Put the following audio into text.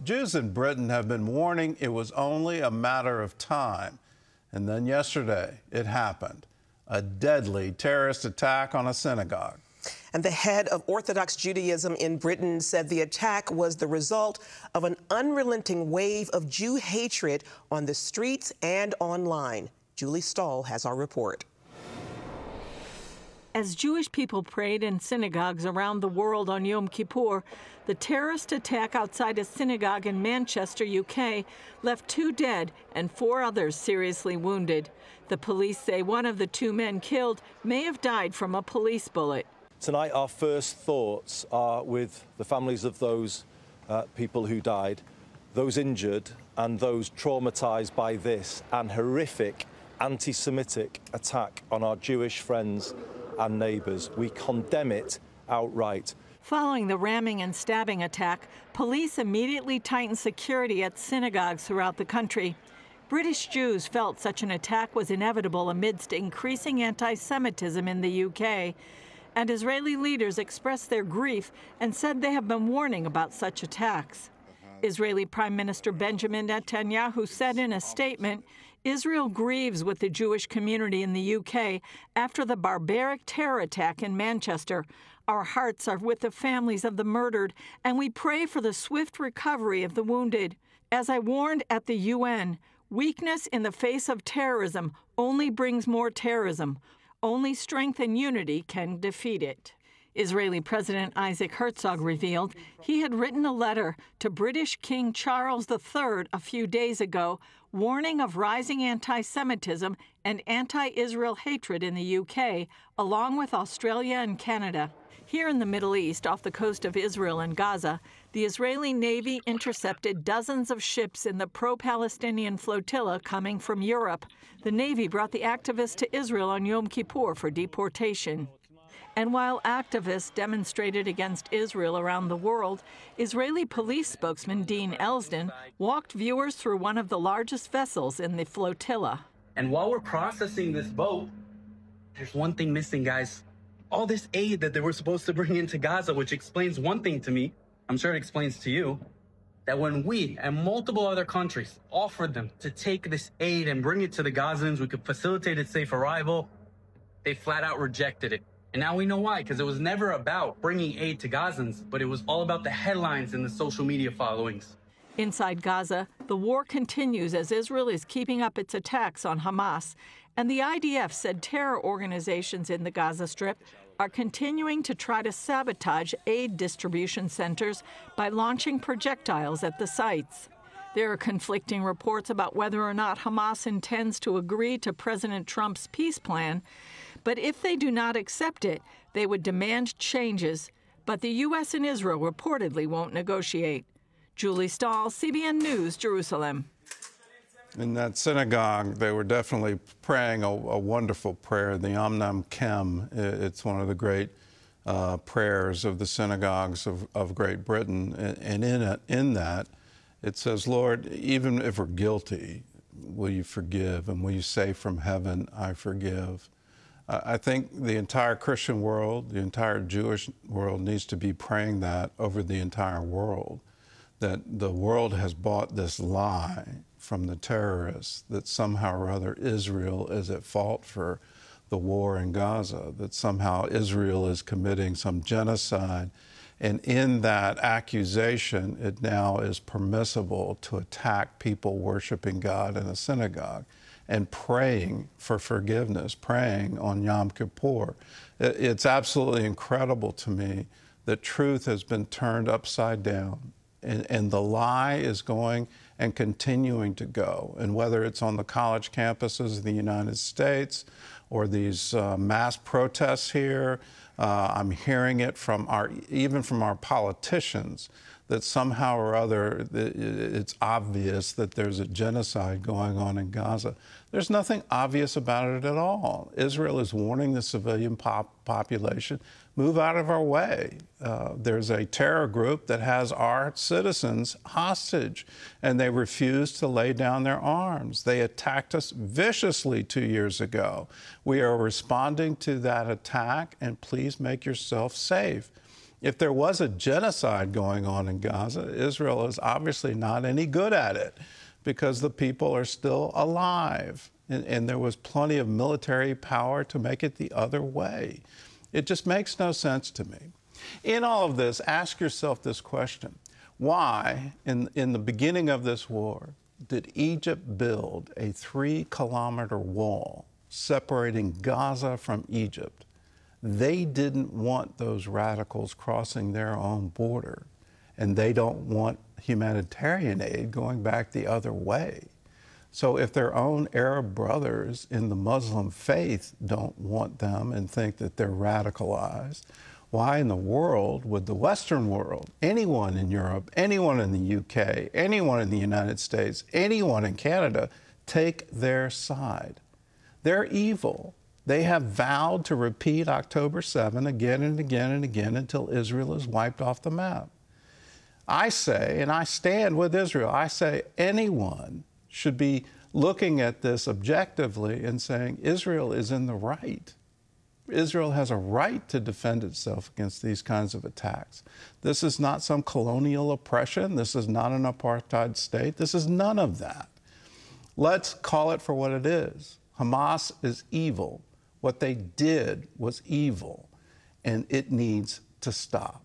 Jews in Britain have been warning it was only a matter of time. And then yesterday, it happened. A deadly terrorist attack on a synagogue. And the head of Orthodox Judaism in Britain said the attack was the result of an unrelenting wave of Jew hatred on the streets and online. Julie Stahl has our report. As Jewish people prayed in synagogues around the world on Yom Kippur, the terrorist attack outside a synagogue in Manchester, UK, left 2 dead and 4 others seriously wounded. The police say one of the 2 men killed may have died from a police bullet. Tonight, our first thoughts are with the families of those people who died, those injured, and those traumatized by this and horrific anti-Semitic attack on our Jewish friends and neighbours. We condemn it outright. Following the ramming and stabbing attack, police immediately tightened security at synagogues throughout the country. British Jews felt such an attack was inevitable amidst increasing anti-Semitism in the UK. And Israeli leaders expressed their grief and said they have been warning about such attacks. Israeli Prime Minister Benjamin Netanyahu said in a statement, Israel grieves with the Jewish community in the UK after the barbaric terror attack in Manchester. Our hearts are with the families of the murdered, and we pray for the swift recovery of the wounded. As I warned at the UN, weakness in the face of terrorism only brings more terrorism. Only strength and unity can defeat it. Israeli President Isaac Herzog revealed he had written a letter to British King Charles III a few days ago, warning of rising anti-Semitism and anti-Israel hatred in the UK, along with Australia and Canada. Here in the Middle East, off the coast of Israel and Gaza, the Israeli Navy intercepted dozens of ships in the pro-Palestinian flotilla coming from Europe. The Navy brought the activists to Israel on Yom Kippur for deportation. And while activists demonstrated against Israel around the world, Israeli police spokesman Dean Elsden walked viewers through one of the largest vessels in the flotilla. And while we're processing this boat, there's one thing missing, guys. All this aid that they were supposed to bring into Gaza, which explains one thing to me, I'm sure it explains to you, that when we and multiple other countries offered them to take this aid and bring it to the Gazans, we could facilitate its safe arrival, they flat out rejected it. And now we know why, because it was never about bringing aid to Gazans, but it was all about the headlines and the social media followings. Inside Gaza, the war continues as Israel is keeping up its attacks on Hamas, and the IDF said terror organizations in the Gaza Strip are continuing to try to sabotage aid distribution centers by launching projectiles at the sites. There are conflicting reports about whether or not Hamas intends to agree to President Trump's peace plan, but if they do not accept it, they would demand changes. But the U.S. and Israel reportedly won't negotiate. Julie Stahl, CBN News, Jerusalem. In that synagogue, they were definitely praying a wonderful prayer, the Yom Kippur. It's one of the great prayers of the synagogues of Great Britain. And in that, it says, Lord, even if we're guilty, will you forgive? And will you say from heaven, I forgive? I think the entire Christian world, the entire Jewish world needs to be praying that over the entire world, that the world has bought this lie from the terrorists that somehow or other Israel is at fault for the war in Gaza, that somehow Israel is committing some genocide. And in that accusation, it now is permissible to attack people worshiping God in a synagogue and praying for forgiveness, praying on Yom Kippur. It's absolutely incredible to me that truth has been turned upside down, and the lie is going and continuing to go. And whether it's on the college campuses of the United States or these mass protests here, I'm hearing it from even from our politicians, that somehow or other it's obvious that there's a genocide going on in Gaza. There's nothing obvious about it at all. Israel is warning the civilian population, move out of our way. There's a terror group that has our citizens hostage, and they refuse to lay down their arms. They attacked us viciously 2 years ago. We are responding to that attack, and please make yourself safe. If there was a genocide going on in Gaza, Israel is obviously not any good at it because the people are still alive. And there was plenty of military power to make it the other way. It just makes no sense to me. In all of this, ask yourself this question. Why, in the beginning of this war, did Egypt build a 3-kilometer wall separating Gaza from Egypt? They didn't want those radicals crossing their own border, and they don't want humanitarian aid going back the other way. So if their own Arab brothers in the Muslim faith don't want them and think that they're radicalized, why in the world would the Western world, anyone in Europe, anyone in the UK, anyone in the United States, anyone in Canada, take their side? They're evil. They have vowed to repeat October 7 again and again and again until Israel is wiped off the map. I say, and I stand with Israel, I say anyone should be looking at this objectively and saying Israel is in the right. Israel has a right to defend itself against these kinds of attacks. This is not some colonial oppression. This is not an apartheid state. This is none of that. Let's call it for what it is. Hamas is evil. What they did was evil, and it needs to stop.